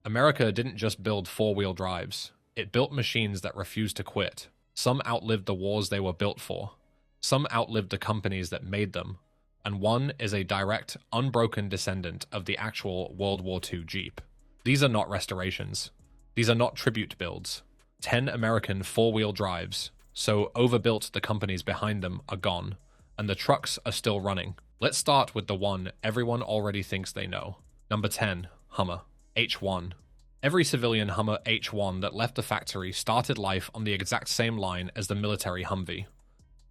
America didn't just build four-wheel drives. It built machines that refused to quit. Some outlived the wars they were built for. Some outlived the companies that made them. And one is a direct, unbroken descendant of the actual World War II Jeep. These are not restorations. These are not tribute builds. 10 American four-wheel drives, so OVERBUILT the companies behind them, are gone, and the trucks are still running. Let's start with the one everyone already thinks they know. Number 10, Hummer. H1. Every civilian Hummer H1 that left the factory started life on the exact same line as the military Humvee.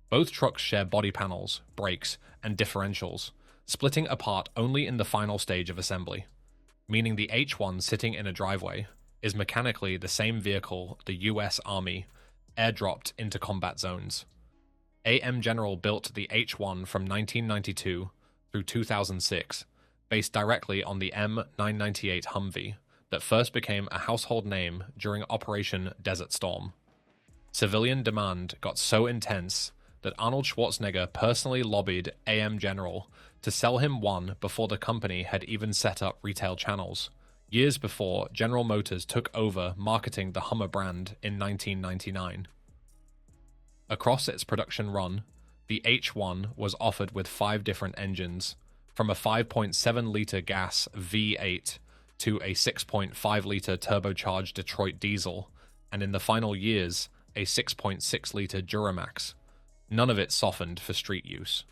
Both trucks share body panels, brakes, and differentials, splitting apart only in the final stage of assembly, meaning the H1 sitting in a driveway is mechanically the same vehicle the US Army airdropped into combat zones. AM General built the H1 from 1992 through 2006, based directly on the M998 Humvee that first became a household name during Operation Desert Storm. Civilian demand got so intense that Arnold Schwarzenegger personally lobbied AM General to sell him one before the company had even set up retail channels, years before General Motors took over marketing the Hummer brand in 1999. Across its production run, the H1 was offered with 5 different engines, from a 5.7-liter gas V8 to a 6.5-liter turbocharged Detroit diesel, and in the final years, a 6.6-liter Duramax, none of it softened for street use.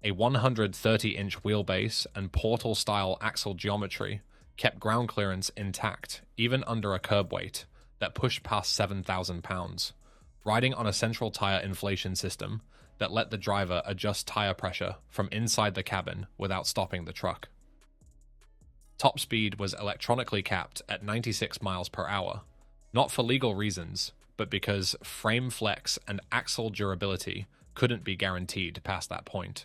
A 130-inch wheelbase and portal-style axle geometry kept ground clearance intact, even under a curb weight that pushed past 7,000 pounds, riding on a central tire inflation system that let the driver adjust tire pressure from inside the cabin without stopping the truck. Top speed was electronically capped at 96 miles per hour, not for legal reasons, but because frame flex and axle durability couldn't be guaranteed past that point.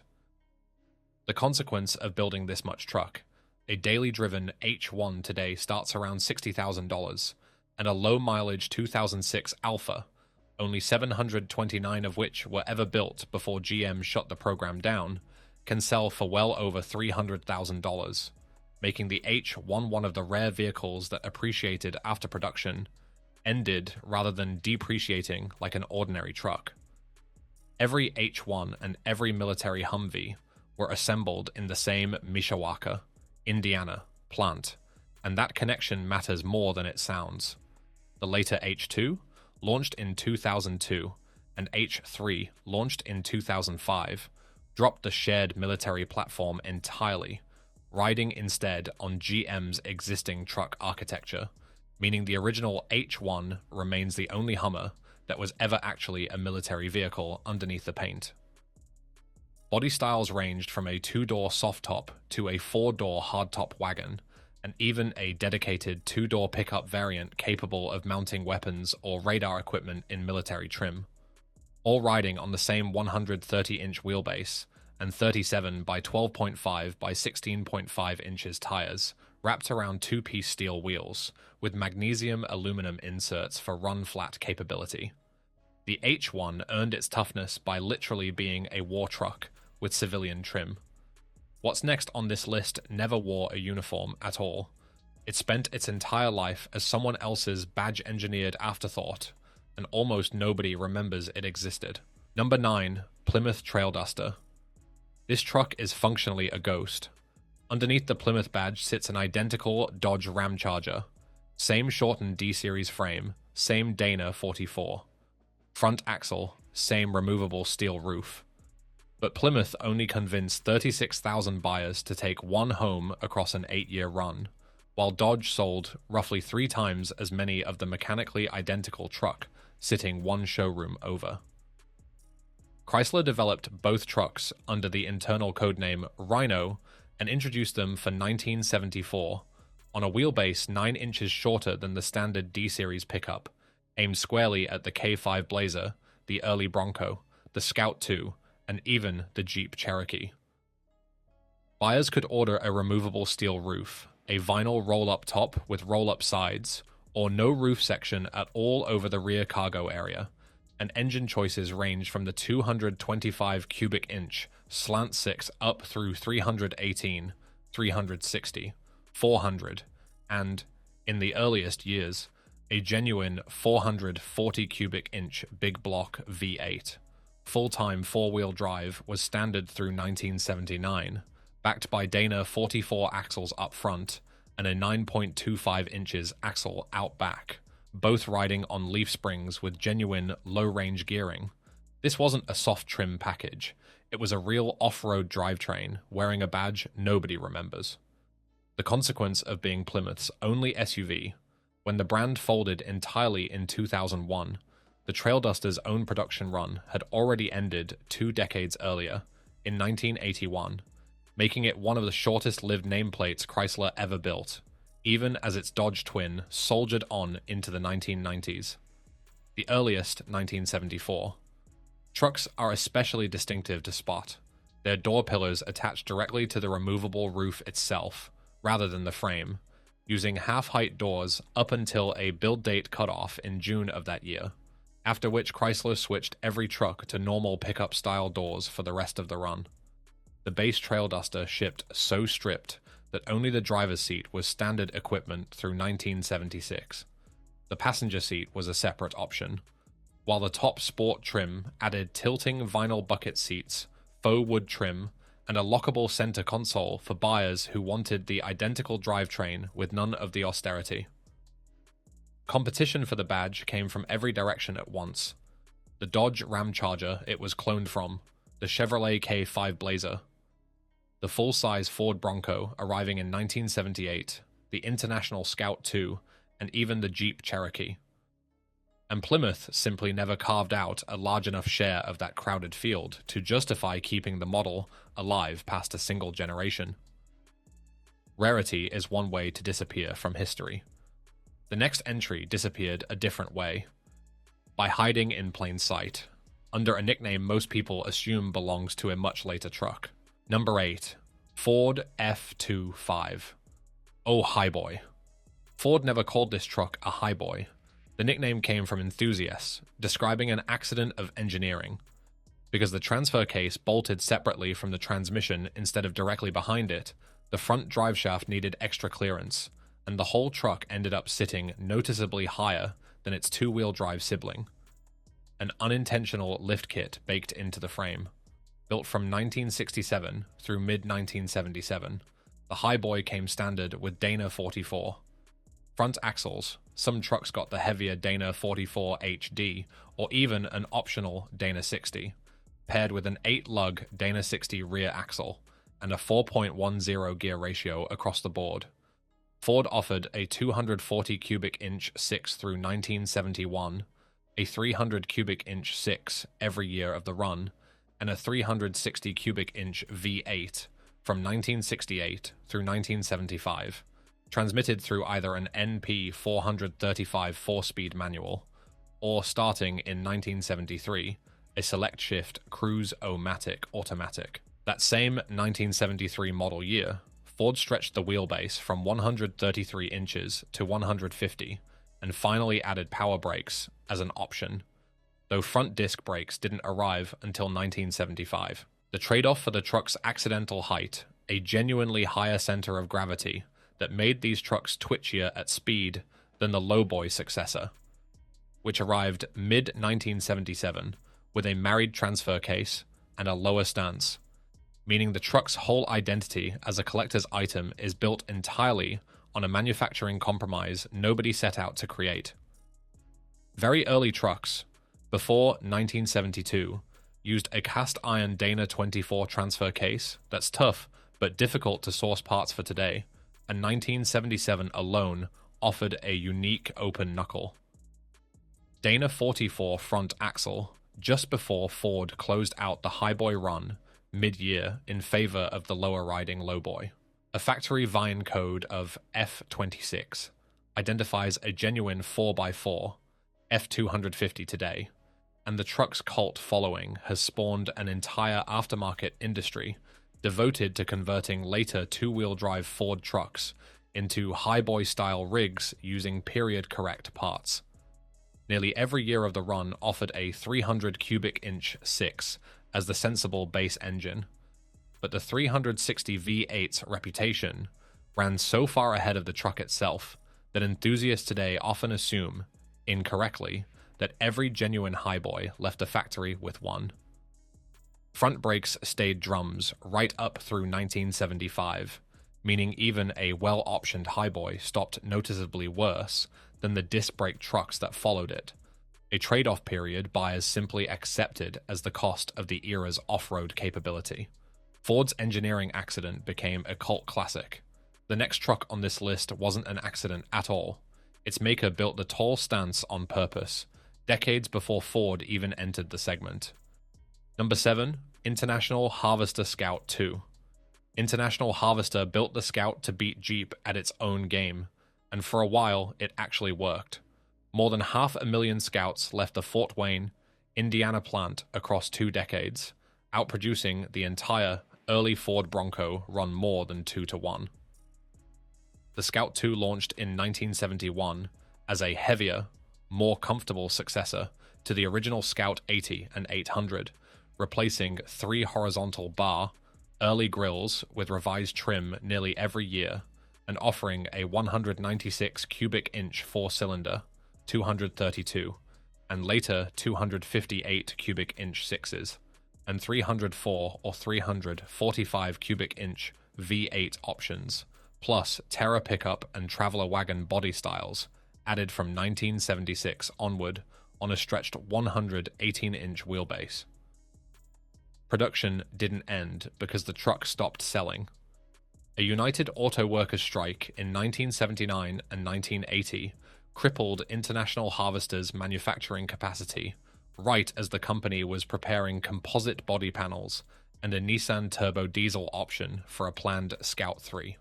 The consequence of building this much truck, a daily driven H1 today starts around $60,000, and a low-mileage 2006 Alpha, only 729 of which were ever built before GM shut the program down, can sell for well over $300,000, making the H1 one of the rare vehicles that appreciated after production, ended rather than depreciating like an ordinary truck. Every H1 and every military Humvee were assembled in the same Mishawaka, Indiana, plant, and that connection matters more than it sounds. The later H2, launched in 2002, and H3, launched in 2005, dropped the shared military platform entirely, riding instead on GM's existing truck architecture, meaning the original H1 remains the only Hummer that was ever actually a military vehicle underneath the paint. Body styles ranged from a 2-door soft top to a 4-door hardtop wagon, and even a dedicated 2-door pickup variant capable of mounting weapons or radar equipment in military trim, all riding on the same 130-inch wheelbase and 37 by 12.5 by 16.5 inches tires, wrapped around 2-piece steel wheels, with magnesium aluminum inserts for run-flat capability. The H1 earned its toughness by literally being a war truck with civilian trim. What's next on this list never wore a uniform at all. It spent its entire life as someone else's badge-engineered afterthought, and almost nobody remembers it existed. Number 9, Plymouth Trailduster. This truck is functionally a ghost. Underneath the Plymouth badge sits an identical Dodge Ram Charger. Same shortened D-Series frame, same Dana 44. Front axle, same removable steel roof. But Plymouth only convinced 36,000 buyers to take one home across an 8-year run, while Dodge sold roughly 3 times as many of the mechanically identical truck sitting one showroom over. Chrysler developed both trucks under the internal codename Rhino and introduced them for 1974 on a wheelbase 9 inches shorter than the standard D-Series pickup, aimed squarely at the K5 Blazer, the early Bronco, the Scout II, and even the Jeep Cherokee. Buyers could order a removable steel roof, a vinyl roll-up top with roll-up sides, or no roof section at all over the rear cargo area, and engine choices range from the 225 cubic inch slant 6 up through 318, 360, 400, and In the earliest years, a genuine 440 cubic inch big block V8, full-time four-wheel drive was standard through 1979, backed by Dana 44 axles up front and a 9.25 inches axle out back, both riding on leaf springs with genuine low-range gearing. This wasn't a soft trim package, it was a real off-road drivetrain wearing a badge nobody remembers. The consequence of being Plymouth's only SUV, when the brand folded entirely in 2001, the Trailduster's own production run had already ended 2 decades earlier, in 1981, making it one of the shortest-lived nameplates Chrysler ever built, even as its Dodge twin soldiered on into the 1990s. The earliest, 1974. Trucks are especially distinctive to spot, their door pillars attached directly to the removable roof itself, rather than the frame, using half-height doors up until a build date cutoff in June of that year, after which Chrysler switched every truck to normal pickup-style doors for the rest of the run. The base Trailduster shipped so stripped that only the driver's seat was standard equipment through 1976. The passenger seat was a separate option, while the top sport trim added tilting vinyl bucket seats, faux wood trim, and a lockable center console for buyers who wanted the identical drivetrain with none of the austerity. Competition for the badge came from every direction at once. The Dodge Ramcharger it was cloned from, the Chevrolet K5 Blazer, the full-size Ford Bronco arriving in 1978, the International Scout II, and even the Jeep Cherokee. And Plymouth simply never carved out a large enough share of that crowded field to justify keeping the model alive past a single generation. Rarity is one way to disappear from history. The next entry disappeared a different way, by hiding in plain sight, under a nickname most people assume belongs to a much later truck. Number 8. Ford F25. Oh, Highboy. Ford never called this truck a Highboy. The nickname came from enthusiasts, describing an accident of engineering. Because the transfer case bolted separately from the transmission instead of directly behind it, the front driveshaft needed extra clearance, and the whole truck ended up sitting noticeably higher than its two-wheel drive sibling. An unintentional lift kit baked into the frame. Built from 1967 through mid-1977, the Highboy came standard with Dana 44. Front axles, some trucks got the heavier Dana 44 HD, or even an optional Dana 60, paired with an 8-lug Dana 60 rear axle, and a 4.10 gear ratio across the board. Ford offered a 240 cubic inch 6 through 1971, a 300 cubic inch 6 every year of the run, and a 360 cubic inch V8 from 1968 through 1975, transmitted through either an NP 435 4-speed manual, or starting in 1973, a select shift Cruise-O-Matic automatic. That same 1973 model year, Ford stretched the wheelbase from 133 inches to 150, and finally added power brakes as an option, though front disc brakes didn't arrive until 1975. The trade-off for the truck's accidental height, a genuinely higher center of gravity, that made these trucks twitchier at speed than the lowboy successor, which arrived mid-1977 with a married transfer case and a lower stance, meaning the truck's whole identity as a collector's item is built entirely on a manufacturing compromise nobody set out to create. Very early trucks, before 1972, used a cast-iron Dana 24 transfer case that's tough but difficult to source parts for today, and 1977 alone offered a unique open knuckle. Dana 44 front axle, just before Ford closed out the Highboy run mid-year in favor of the lower-riding lowboy. A factory Vine code of F26 identifies a genuine 4x4, F250 today, and the truck's cult following has spawned an entire aftermarket industry devoted to converting later two-wheel drive Ford trucks into Highboy-style rigs using period-correct parts. Nearly every year of the run offered a 300 cubic inch 6 as the sensible base engine, but the 360 V8's reputation ran so far ahead of the truck itself that enthusiasts today often assume, incorrectly, that every genuine Highboy left the factory with one. Front brakes stayed drums right up through 1975, meaning even a well-optioned Highboy stopped noticeably worse than the disc brake trucks that followed it, a trade-off period buyers simply accepted as the cost of the era's off-road capability. Ford's engineering accident became a cult classic. The next truck on this list wasn't an accident at all. Its maker built the tall stance on purpose, decades before Ford even entered the segment. Number 7, International Harvester Scout 2. International Harvester built the Scout to beat Jeep at its own game, and for a while it actually worked. More than 500,000 Scouts left the Fort Wayne, Indiana plant across 2 decades, outproducing the entire early Ford Bronco run more than 2-to-1. The Scout II launched in 1971 as a heavier, more comfortable successor to the original Scout 80 and 800, replacing 3 horizontal bar, early grills with revised trim nearly every year, and offering a 196 cubic inch 4-cylinder, 232, and later 258 cubic inch 6s, and 304 or 345 cubic inch V8 options, plus Terra pickup and Traveler wagon body styles, added from 1976 onward on a stretched 118-inch wheelbase. Production didn't end because the truck stopped selling. A United Auto Workers strike in 1979 and 1980 crippled International Harvester's manufacturing capacity right as the company was preparing composite body panels and a Nissan turbo diesel option for a planned Scout 3.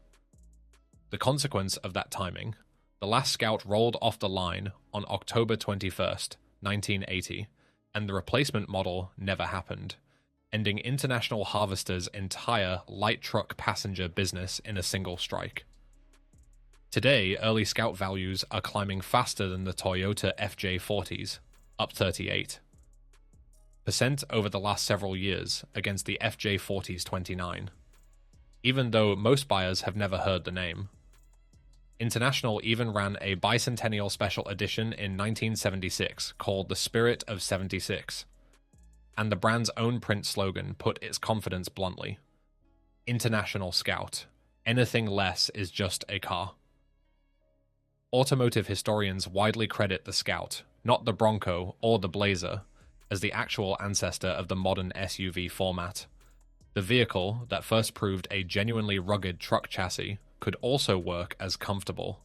The consequence of that timing, the last Scout rolled off the line on October 21st, 1980, and the replacement model never happened, ending International Harvester's entire light truck passenger business in a single strike. Today, early Scout values are climbing faster than the Toyota FJ40s, up 38% over the last several years against the FJ40's 29%, even though most buyers have never heard the name. International even ran a bicentennial special edition in 1976 called The Spirit of 76, and the brand's own print slogan put its confidence bluntly: International Scout. Anything less is just a car. Automotive historians widely credit the Scout, not the Bronco or the Blazer, as the actual ancestor of the modern SUV format. The vehicle that first proved a genuinely rugged truck chassis could also work as comfortable,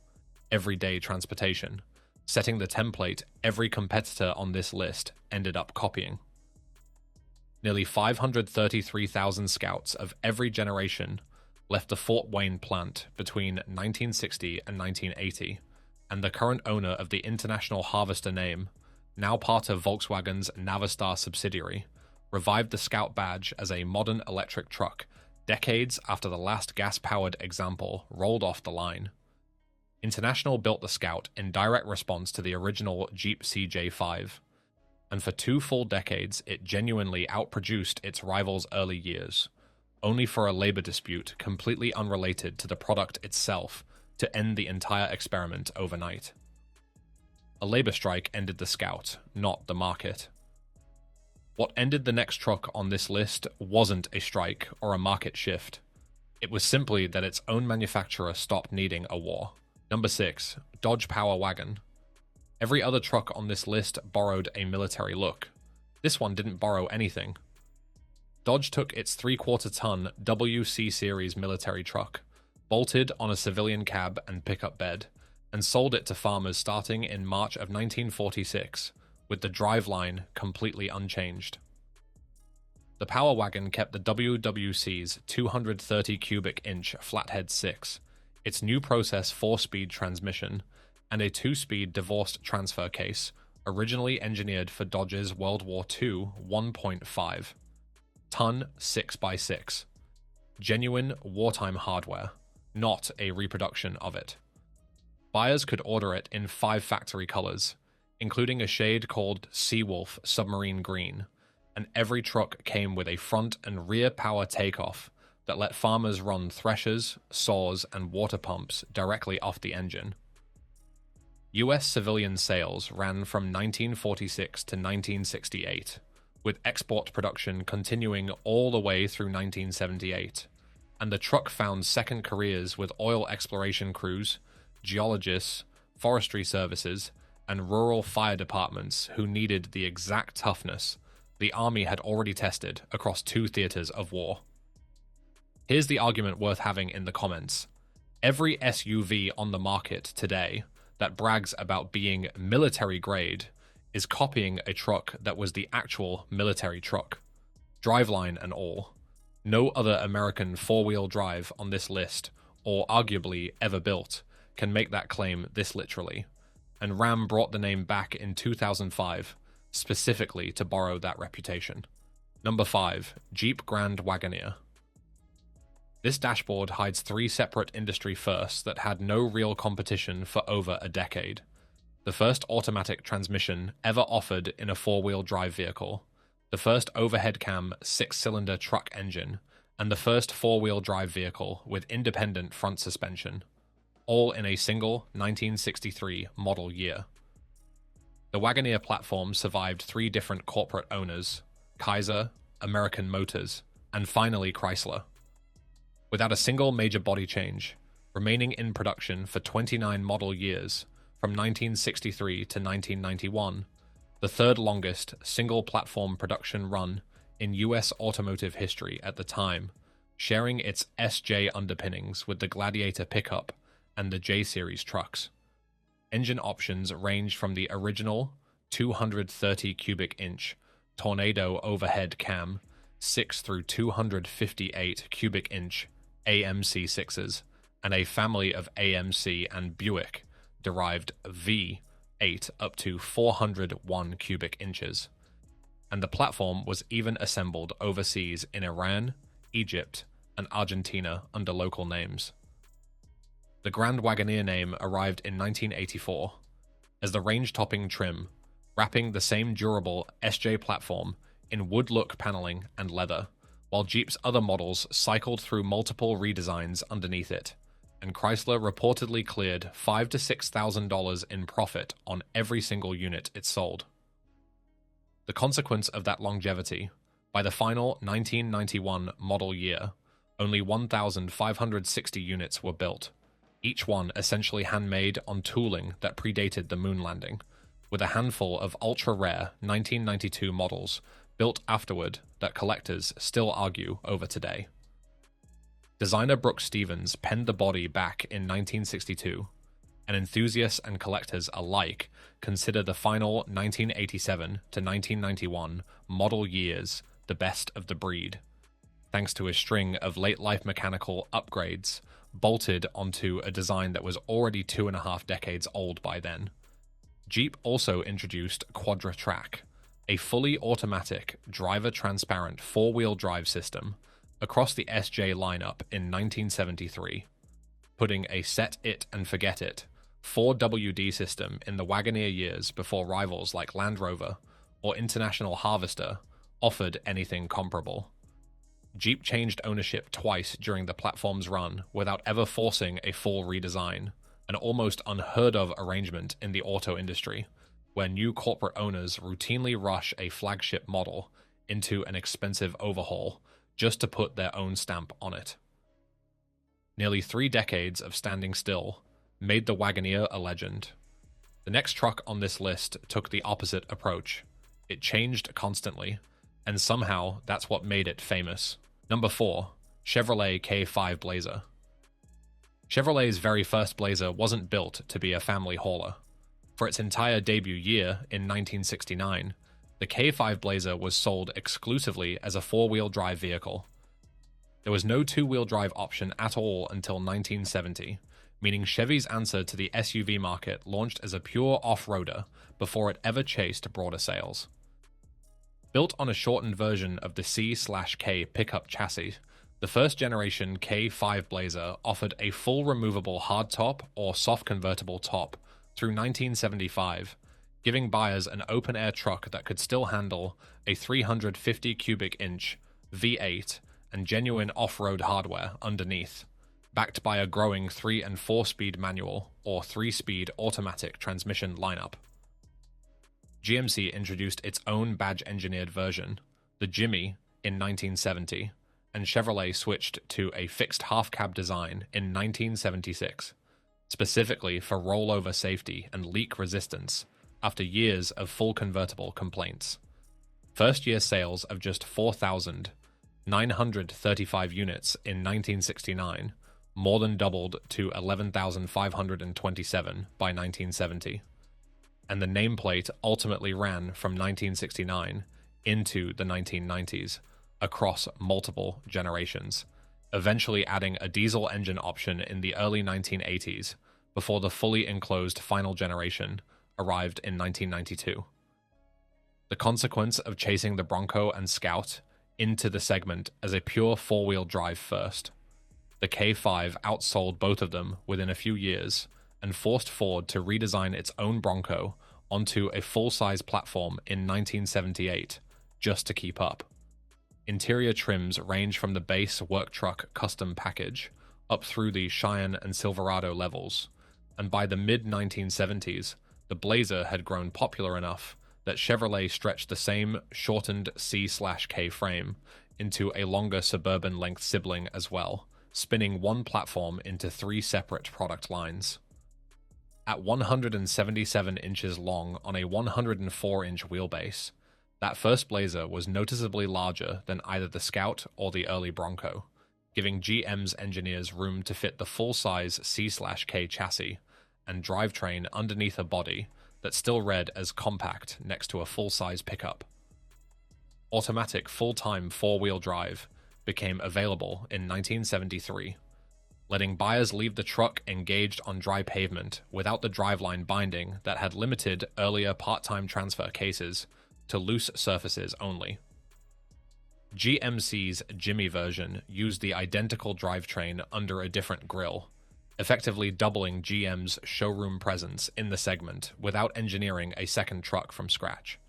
everyday transportation, setting the template every competitor on this list ended up copying. Nearly 533,000 Scouts of every generation left the Fort Wayne plant between 1960 and 1980, and the current owner of the International Harvester name, now part of Volkswagen's Navistar subsidiary, revived the Scout badge as a modern electric truck decades after the last gas-powered example rolled off the line. International built the Scout in direct response to the original Jeep CJ5, and for 2 full decades it genuinely outproduced its rivals' early years, only for a labor dispute completely unrelated to the product itself to end the entire experiment overnight. A labor strike ended the Scout, not the market. What ended the next truck on this list wasn't a strike or a market shift. It was simply that its own manufacturer stopped needing a war. Number 6, Dodge Power Wagon. Every other truck on this list borrowed a military look. This one didn't borrow anything. Dodge took its 3/4-ton WC Series military truck, bolted on a civilian cab and pickup bed, and sold it to farmers starting in March of 1946, with the driveline completely unchanged. The Power Wagon kept the WWC's 230 cubic inch flathead 6, its new process 4-speed transmission, and a 2-speed divorced transfer case, originally engineered for Dodge's World War II 1.5-ton 6x6. Genuine wartime hardware, not a reproduction of it. Buyers could order it in 5 factory colors, including a shade called Seawolf Submarine Green, and every truck came with a front and rear power takeoff that let farmers run threshers, saws, and water pumps directly off the engine. US civilian sales ran from 1946 to 1968, with export production continuing all the way through 1978, and the truck found second careers with oil exploration crews, geologists, forestry services, and rural fire departments who needed the exact toughness the Army had already tested across 2 theaters of war. Here's the argument worth having in the comments. Every SUV on the market today that brags about being military grade is copying a truck that was the actual military truck, driveline and all. No other American 4-wheel drive on this list, or arguably ever built, can make that claim this literally, and Ram brought the name back in 2005, specifically to borrow that reputation. Number 5. Jeep Grand Wagoneer. This dashboard hides 3 separate industry firsts that had no real competition for over a decade. The first automatic transmission ever offered in a 4-wheel drive vehicle, the first overhead cam 6-cylinder truck engine, and the first 4-wheel drive vehicle with independent front suspension, all in a single 1963 model year. The Wagoneer platform survived 3 different corporate owners, Kaiser, American Motors, and finally Chrysler. Without a single major body change, remaining in production for 29 model years, from 1963 to 1991, the 3rd longest single-platform production run in US automotive history at the time, sharing its SJ underpinnings with the Gladiator pickup and the J-Series trucks. Engine options range from the original 230 cubic inch Tornado overhead cam 6 through 258 cubic inch AMC6s and a family of AMC and Buick derived V8 up to 401 cubic inches. And the platform was even assembled overseas in Iran, Egypt, and Argentina under local names. The Grand Wagoneer name arrived in 1984 as the range-topping trim, wrapping the same durable SJ platform in wood-look paneling and leather, while Jeep's other models cycled through multiple redesigns underneath it, and Chrysler reportedly cleared $5,000 to $6,000 in profit on every single unit it sold. The consequence of that longevity, by the final 1991 model year, only 1,560 units were built, each one essentially handmade on tooling that predated the moon landing, with a handful of ultra-rare 1992 models built afterward that collectors still argue over today. Designer Brooks Stevens penned the body back in 1962, and enthusiasts and collectors alike consider the final 1987 to 1991 model years the best of the breed, thanks to a string of late-life mechanical upgrades bolted onto a design that was already 2.5 decades old by then. Jeep also introduced Quadra-Track, a fully automatic, driver-transparent 4-wheel drive system across the SJ lineup in 1973, putting a set-it-and-forget-it 4WD system in the Wagoneer years before rivals like Land Rover or International Harvester offered anything comparable. Jeep changed ownership twice during the platform's run without ever forcing a full redesign, an almost unheard-of arrangement in the auto industry, where new corporate owners routinely rush a flagship model into an expensive overhaul just to put their own stamp on it. Nearly 3 decades of standing still made the Wagoneer a legend. The next truck on this list took the opposite approach. It changed constantly, and somehow that's what made it famous. Number 4. Chevrolet K5 Blazer. Chevrolet's very first Blazer wasn't built to be a family hauler. For its entire debut year in 1969, the K5 Blazer was sold exclusively as a 4-wheel drive vehicle. There was no 2-wheel drive option at all until 1970, meaning Chevy's answer to the SUV market launched as a pure off-roader before it ever chased broader sales. Built on a shortened version of the C/K pickup chassis, the first-generation K5 Blazer offered a full removable hardtop or soft convertible top through 1975, giving buyers an open-air truck that could still handle a 350 cubic inch V8 and genuine off-road hardware underneath, backed by a growing 3- and 4-speed manual or 3-speed automatic transmission lineup. GMC introduced its own badge-engineered version, the Jimmy, in 1970, and Chevrolet switched to a fixed half-cab design in 1976, specifically for rollover safety and leak resistance after years of full convertible complaints. First-year sales of just 4,935 units in 1969 more than doubled to 11,527 by 1970, and the nameplate ultimately ran from 1969 into the 1990s across multiple generations, eventually adding a diesel engine option in the early 1980s before the fully enclosed final generation arrived in 1992. The consequence of chasing the Bronco and Scout into the segment as a pure four-wheel drive first. The K5 outsold both of them within a few years and forced Ford to redesign its own Bronco onto a full-size platform in 1978 just to keep up. Interior trims range from the base work truck custom package up through the Cheyenne and Silverado levels, and by the mid-1970s, the Blazer had grown popular enough that Chevrolet stretched the same shortened C/K frame into a longer suburban-length sibling as well, spinning one platform into 3 separate product lines. At 177 inches long on a 104-inch wheelbase, that first Blazer was noticeably larger than either the Scout or the early Bronco, giving GM's engineers room to fit the full-size C/K chassis and drivetrain underneath a body that still read as compact next to a full-size pickup. Automatic full-time four-wheel drive became available in 1973, letting buyers leave the truck engaged on dry pavement without the driveline binding that had limited earlier part-time transfer cases to loose surfaces only. GMC's Jimmy version used the identical drivetrain under a different grille, effectively doubling GM's showroom presence in the segment without engineering a second truck from scratch.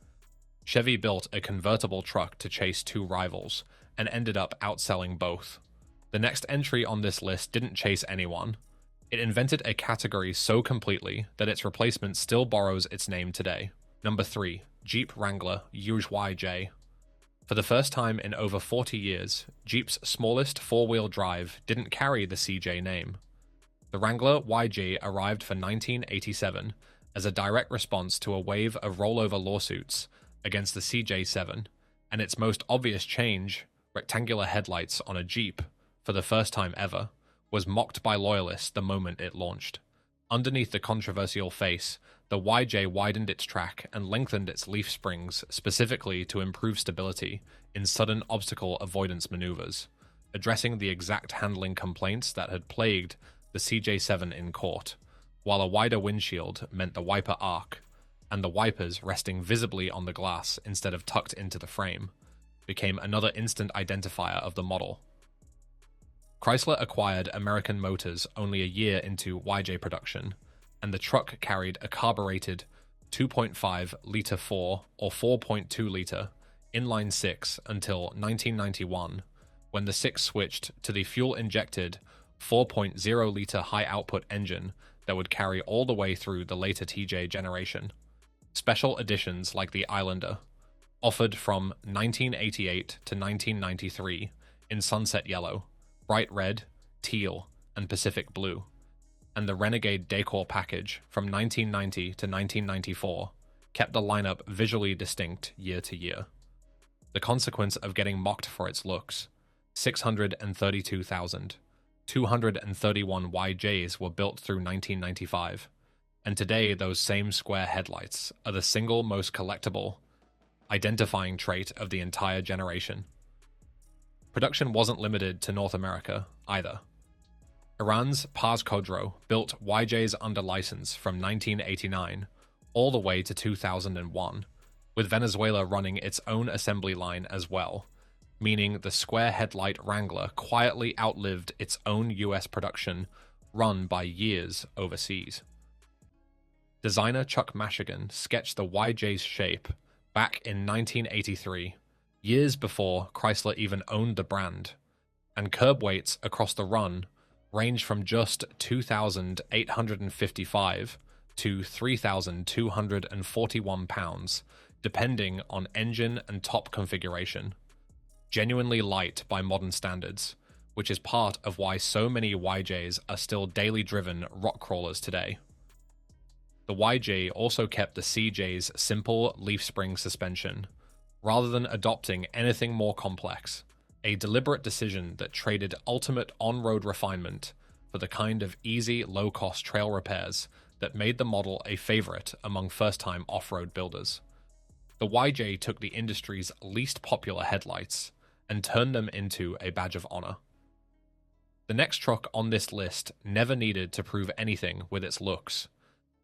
Chevy built a convertible truck to chase 2 rivals and ended up outselling both. The next entry on this list didn't chase anyone. It invented a category so completely that its replacement still borrows its name today. Number 3, Jeep Wrangler YJ. For the first time in over 40 years, Jeep's smallest four-wheel drive didn't carry the CJ name. The Wrangler YJ arrived for 1987 as a direct response to a wave of rollover lawsuits against the CJ7, and its most obvious change, rectangular headlights on a Jeep, for the first time ever, was mocked by loyalists the moment it launched. Underneath the controversial face, the YJ widened its track and lengthened its leaf springs specifically to improve stability in sudden obstacle avoidance maneuvers, addressing the exact handling complaints that had plagued the CJ7 in court, while a wider windshield meant the wiper arc, and the wipers resting visibly on the glass instead of tucked into the frame, became another instant identifier of the model. Chrysler acquired American Motors only a year into YJ production, and the truck carried a carbureted 2.5-liter 4 or 4.2-liter inline 6 until 1991, when the 6 switched to the fuel-injected 4.0-liter high-output engine that would carry all the way through the later TJ generation. Special editions like the Islander, offered from 1988 to 1993 in sunset yellow, bright red, teal, and Pacific blue, and the Renegade Decor package from 1990 to 1994 kept the lineup visually distinct year to year. The consequence of getting mocked for its looks, 632,231 YJs were built through 1995, and today those same square headlights are the single most collectible, identifying trait of the entire generation. Production wasn't limited to North America, either. Iran's Pars Khodro built YJs under license from 1989 all the way to 2001, with Venezuela running its own assembly line as well, meaning the square headlight Wrangler quietly outlived its own US production run by years overseas. Designer Chuck Mashigan sketched the YJ's shape back in 1983, years before Chrysler even owned the brand, and curb weights across the run range from just 2,855 to 3,241 pounds, depending on engine and top configuration. Genuinely light by modern standards, which is part of why so many YJs are still daily driven rock crawlers today. The YJ also kept the CJ's simple leaf spring suspension, rather than adopting anything more complex, a deliberate decision that traded ultimate on-road refinement for the kind of easy, low-cost trail repairs that made the model a favorite among first-time off-road builders. The YJ took the industry's least popular headlights and turned them into a badge of honor. The next truck on this list never needed to prove anything with its looks.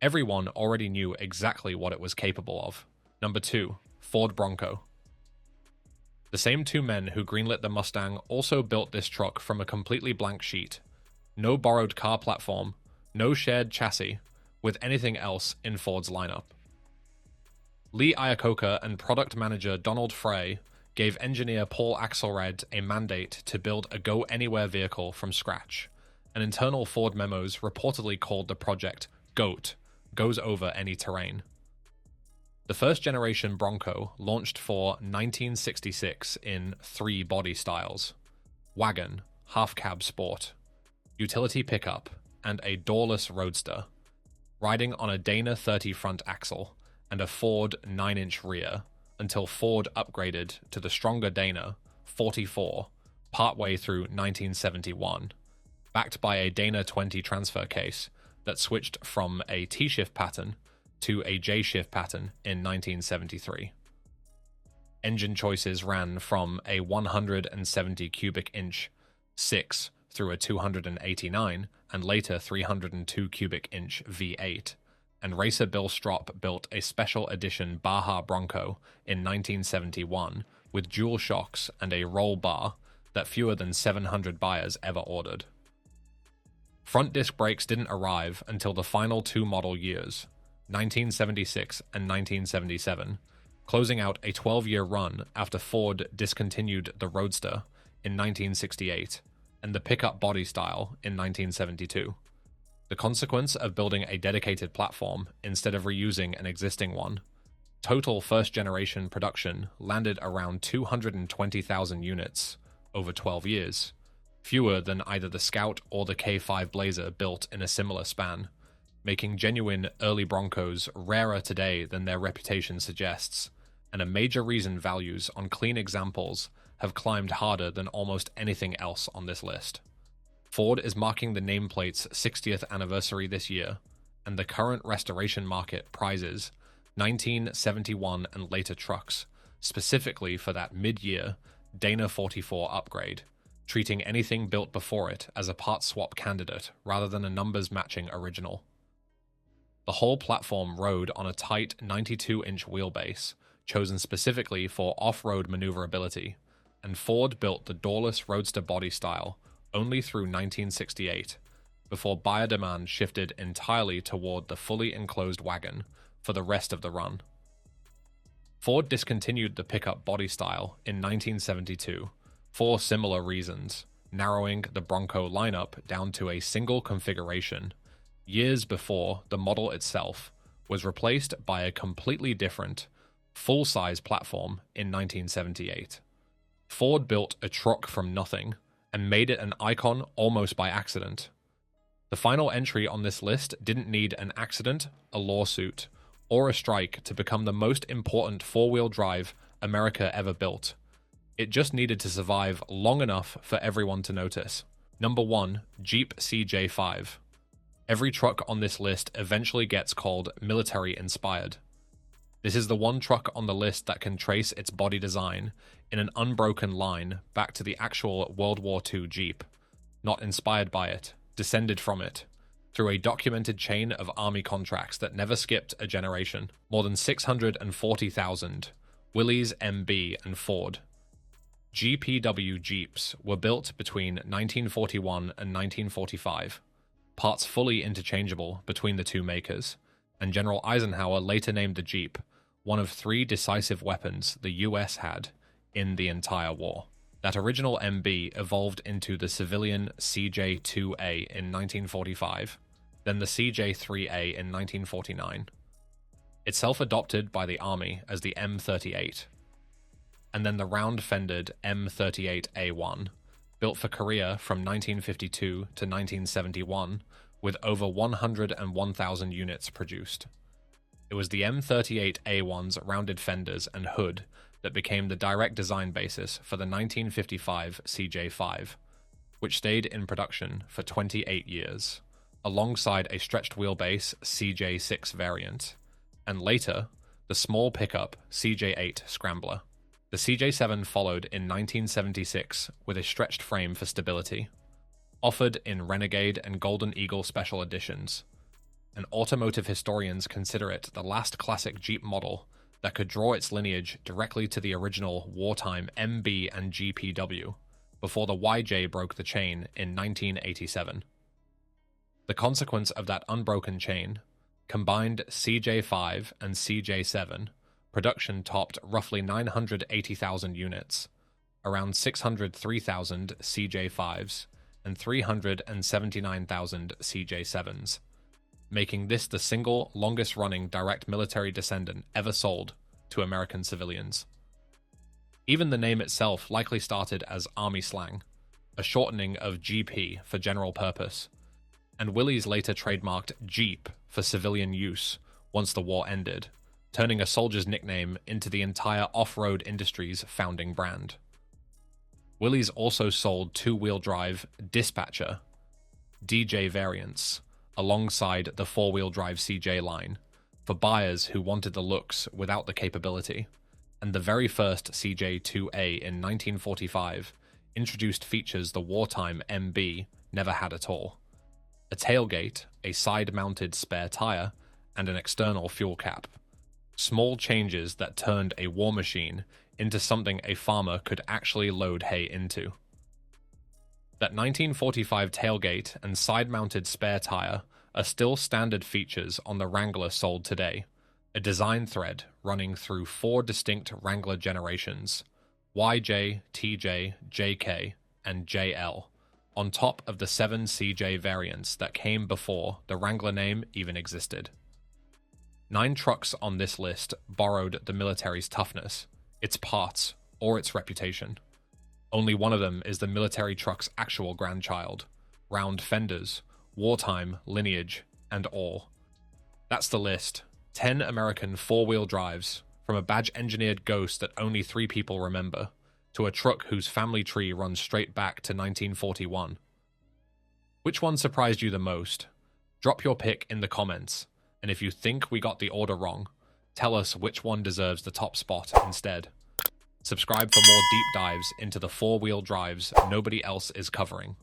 Everyone already knew exactly what it was capable of. Number 2, Ford Bronco. The same two men who greenlit the Mustang also built this truck from a completely blank sheet. No borrowed car platform, no shared chassis with anything else in Ford's lineup. Lee Iacocca and product manager Donald Frey gave engineer Paul Axelrod a mandate to build a go-anywhere vehicle from scratch, and internal Ford memos reportedly called the project GOAT, goes over any terrain. The first generation Bronco launched for 1966 in 3 body styles: wagon, half-cab sport, utility pickup, and a doorless roadster, riding on a Dana 30 front axle and a Ford 9-inch rear, until Ford upgraded to the stronger Dana 44 partway through 1971, backed by a Dana 20 transfer case that switched from a T-shift pattern to a J-shift pattern in 1973. Engine choices ran from a 170 cubic inch 6 through a 289 and later 302 cubic inch V8, and racer Bill Stropp built a special edition Baja Bronco in 1971 with dual shocks and a roll bar that fewer than 700 buyers ever ordered. Front disc brakes didn't arrive until the final 2 model years, 1976 and 1977, closing out a 12-year run after Ford discontinued the Roadster in 1968 and the pickup body style in 1972. The consequence of building a dedicated platform instead of reusing an existing one. Total first-generation production landed around 220,000 units over 12 years, fewer than either the Scout or the K5 Blazer built in a similar span, making genuine early Broncos rarer today than their reputation suggests, and a major reason values on clean examples have climbed harder than almost anything else on this list. Ford is marking the nameplate's 60th anniversary this year, and the current restoration market prizes 1971 and later trucks, specifically for that mid-year Dana 44 upgrade, treating anything built before it as a part swap candidate rather than a numbers matching original. The whole platform rode on a tight 92-inch wheelbase, chosen specifically for off-road maneuverability, and Ford built the doorless Roadster body style only through 1968, before buyer demand shifted entirely toward the fully enclosed wagon for the rest of the run. Ford discontinued the pickup body style in 1972 for similar reasons, narrowing the Bronco lineup down to a single configuration, years before the model itself was replaced by a completely different, full-size platform in 1978. Ford built a truck from nothing and made it an icon almost by accident. The final entry on this list didn't need an accident, a lawsuit, or a strike to become the most important four-wheel drive America ever built. It just needed to survive long enough for everyone to notice. Number 1, Jeep CJ5. Every truck on this list eventually gets called military-inspired. This is the one truck on the list that can trace its body design in an unbroken line back to the actual World War II Jeep, not inspired by it, descended from it, through a documented chain of army contracts that never skipped a generation. More than 640,000 Willys, MB, and Ford GPW Jeeps were built between 1941 and 1945, parts fully interchangeable between the two makers, and General Eisenhower later named the Jeep one of 3 decisive weapons the US had in the entire war. That original MB evolved into the civilian CJ-2A in 1945, then the CJ-3A in 1949. It's self-adopted by the Army as the M38, and then the round-fendered M38A1, built for Korea from 1952 to 1971, with over 101,000 units produced. It was the M38A1's rounded fenders and hood that became the direct design basis for the 1955 CJ5, which stayed in production for 28 years, alongside a stretched wheelbase CJ6 variant, and later, the small pickup CJ8 Scrambler. The CJ7 followed in 1976 with a stretched frame for stability, offered in Renegade and Golden Eagle special editions, and automotive historians consider it the last classic Jeep model that could draw its lineage directly to the original wartime MB and GPW before the YJ broke the chain in 1987. The consequence of that unbroken chain, combined CJ5 and CJ7, production topped roughly 980,000 units, around 603,000 CJ5s and 379,000 CJ7s, making this the single longest-running direct military descendant ever sold to American civilians. Even the name itself likely started as Army slang, a shortening of GP for general purpose, and Willys later trademarked Jeep for civilian use once the war ended, turning a soldier's nickname into the entire off-road industry's founding brand. Willys also sold two-wheel drive Dispatcher DJ variants alongside the four-wheel drive CJ line for buyers who wanted the looks without the capability, and the very first CJ-2A in 1945 introduced features the wartime MB never had at all: a tailgate, a side-mounted spare tire, and an external fuel cap. Small changes that turned a war machine into something a farmer could actually load hay into. That 1945 tailgate and side-mounted spare tire are still standard features on the Wrangler sold today, a design thread running through 4 distinct Wrangler generations: YJ, TJ, JK, and JL, on top of the 7 CJ variants that came before the Wrangler name even existed. 9 trucks on this list borrowed the military's toughness, its parts, or its reputation. Only one of them is the military truck's actual grandchild: round fenders, wartime, lineage, and all. That's the list. 10 American four-wheel drives, from a badge-engineered ghost that only 3 people remember, to a truck whose family tree runs straight back to 1941. Which one surprised you the most? Drop your pick in the comments, and if you think we got the order wrong, tell us which one deserves the top spot instead. Subscribe for more deep dives into the four-wheel drives nobody else is covering.